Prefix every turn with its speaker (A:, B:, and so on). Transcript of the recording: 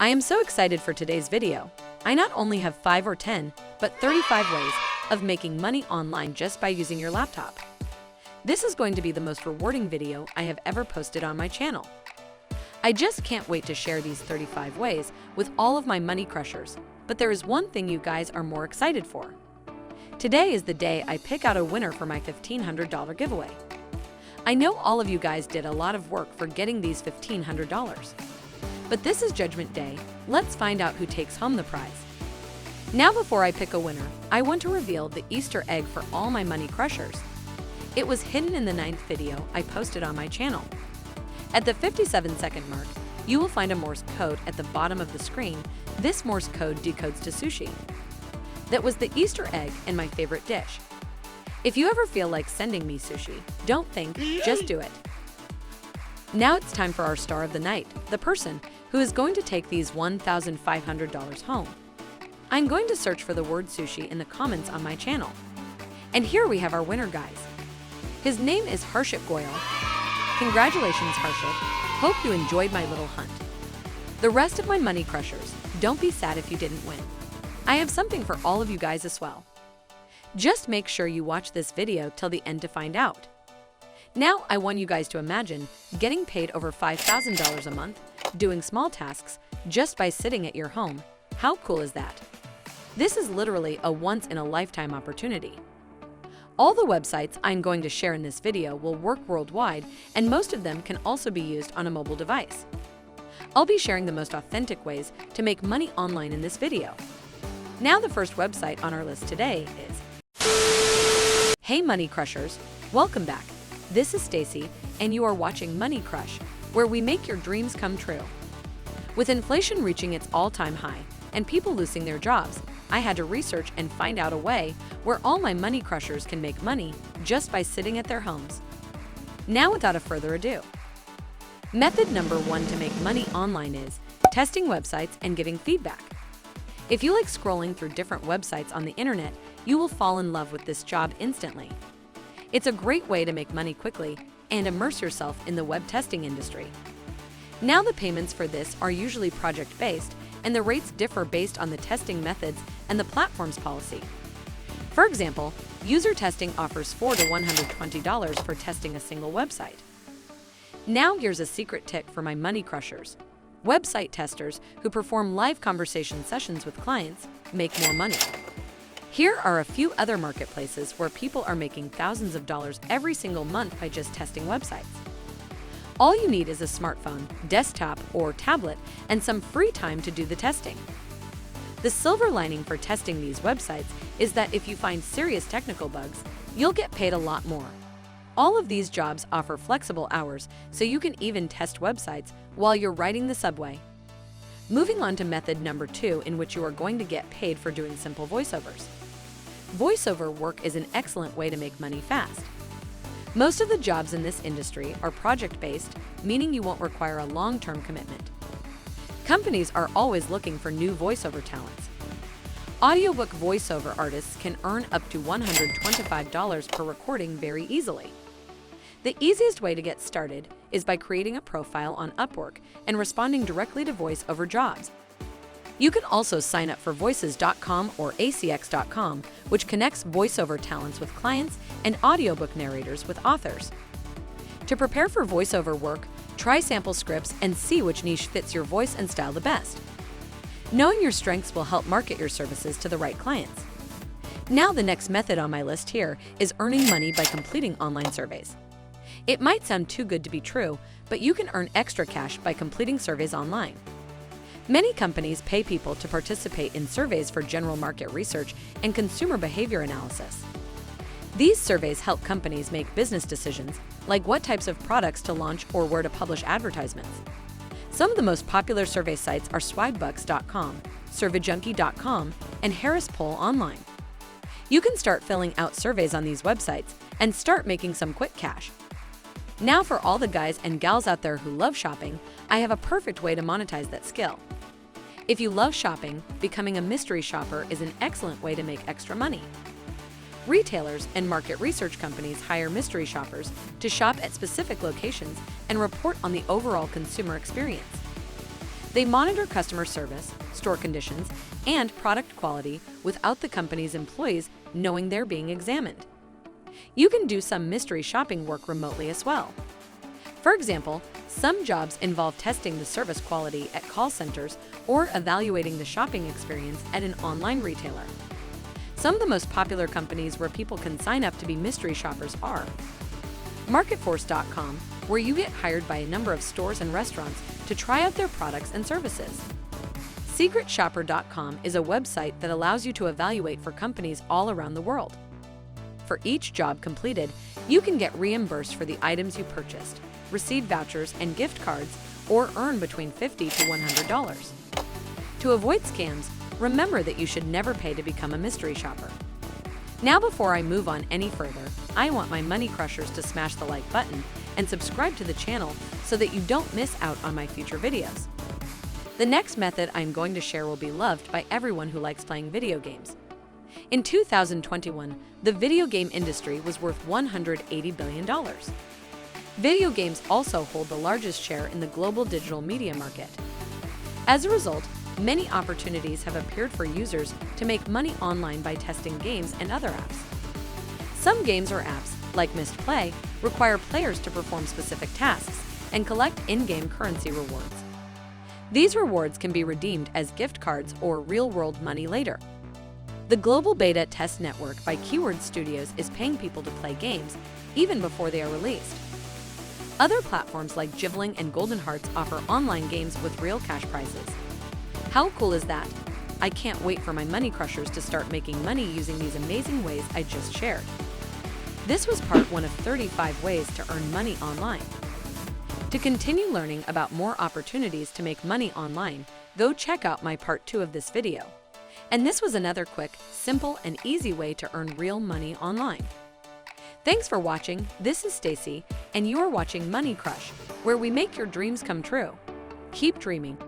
A: I am so excited for today's video. I not only have 5 or 10, but 35 ways of making money online just by using your laptop. This is going to be the most rewarding video I have ever posted on my channel. I just can't wait to share these 35 ways with all of my money crushers, but there is one thing you guys are more excited for. Today is the day I pick out a winner for my $1,500 giveaway. I know all of you guys did a lot of work for getting these $1,500. But this is Judgment Day. Let's find out who takes home the prize. Now before I pick a winner, I want to reveal the Easter egg for all my money crushers. It was hidden in the 9th video I posted on my channel. At the 57-second mark, you will find a Morse code at the bottom of the screen. This Morse code decodes to sushi. That was the Easter egg in my favorite dish. If you ever feel like sending me sushi, don't think, just do it. Now it's time for our star of the night, the person who is going to take these $1,500 home. I'm going to search for the word sushi in the comments on my channel. And here we have our winner, guys. His name is Harshit Goyal. Congratulations, Harshit. Hope you enjoyed my little hunt. The rest of my money crushers, don't be sad if you didn't win. I have something for all of you guys as well. Just make sure you watch this video till the end to find out. Now I want you guys to imagine getting paid over $5,000 a month, doing small tasks just by sitting at your home. How cool is that? This is literally a once-in-a-lifetime opportunity. All the websites I'm going to share in this video will work worldwide, and most of them can also be used on a mobile device. I'll be sharing the most authentic ways to make money online in this video. Now the first website on our list today is Hey Money Crushers, welcome back. This is Stacy, and you are watching Money Crush, where we make your dreams come true. With inflation reaching its all-time high and people losing their jobs, I had to research and find out a way where all my money crushers can make money just by sitting at their homes. Now without a further ado. Method number 1 to make money online is testing websites and giving feedback. If you like scrolling through different websites on the internet, you will fall in love with this job instantly. It's a great way to make money quickly and immerse yourself in the web testing industry. Now the payments for this are usually project-based, and the rates differ based on the testing methods and the platform's policy. For example, user testing offers $4 to $120 for testing a single website. Now here's a secret tip for my money crushers. Website testers who perform live conversation sessions with clients make more money. Here are a few other marketplaces where people are making thousands of dollars every single month by just testing websites. All you need is a smartphone, desktop, or tablet, and some free time to do the testing. The silver lining for testing these websites is that if you find serious technical bugs, you'll get paid a lot more. All of these jobs offer flexible hours, so you can even test websites while you're riding the subway. Moving on to method number 2, in which you are going to get paid for doing simple voiceovers. Voiceover work is an excellent way to make money fast. Most of the jobs in this industry are project-based, meaning you won't require a long-term commitment. Companies are always looking for new voiceover talents. Audiobook voiceover artists can earn up to $125 per recording very easily. The easiest way to get started is by creating a profile on Upwork and responding directly to voiceover jobs. You can also sign up for Voices.com or ACX.com, which connects voiceover talents with clients and audiobook narrators with authors. To prepare for voiceover work, try sample scripts and see which niche fits your voice and style the best. Knowing your strengths will help market your services to the right clients. Now the next method on my list here is earning money by completing online surveys. It might sound too good to be true, but you can earn extra cash by completing surveys online. Many companies pay people to participate in surveys for general market research and consumer behavior analysis. These surveys help companies make business decisions, like what types of products to launch or where to publish advertisements. Some of the most popular survey sites are swagbucks.com, surveyjunkie.com, and Harris Poll Online. You can start filling out surveys on these websites and start making some quick cash. Now for all the guys and gals out there who love shopping, I have a perfect way to monetize that skill. If you love shopping, becoming a mystery shopper is an excellent way to make extra money. Retailers and market research companies hire mystery shoppers to shop at specific locations and report on the overall consumer experience. They monitor customer service, store conditions, and product quality without the company's employees knowing they're being examined. You can do some mystery shopping work remotely as well. For example, some jobs involve testing the service quality at call centers or evaluating the shopping experience at an online retailer. Some of the most popular companies where people can sign up to be mystery shoppers are MarketForce.com, where you get hired by a number of stores and restaurants to try out their products and services. SecretShopper.com is a website that allows you to evaluate for companies all around the world. For each job completed, you can get reimbursed for the items you purchased, receive vouchers and gift cards, or earn between $50 to $100. To avoid scams, remember that you should never pay to become a mystery shopper. Now, before I move on any further, I want my money crushers to smash the like button and subscribe to the channel so that you don't miss out on my future videos. The next method I'm going to share will be loved by everyone who likes playing video games. In 2021, the video game industry was worth $180 billion. Video games also hold the largest share in the global digital media market. As a result, many opportunities have appeared for users to make money online by testing games and other apps. Some games or apps, like Missed Play, require players to perform specific tasks and collect in-game currency rewards. These rewards can be redeemed as gift cards or real-world money later. The Global Beta Test Network by Keyword Studios is paying people to play games even before they are released. Other platforms like Jiveling and Golden Hearts offer online games with real cash prizes. How cool is that? I can't wait for my money crushers to start making money using these amazing ways I just shared. This was part 1 of 35 ways to earn money online. To continue learning about more opportunities to make money online, go check out my part 2 of this video. And this was another quick, simple, and easy way to earn real money online. Thanks for watching. This is Stacy, and you are watching Money Crush, where we make your dreams come true. Keep dreaming.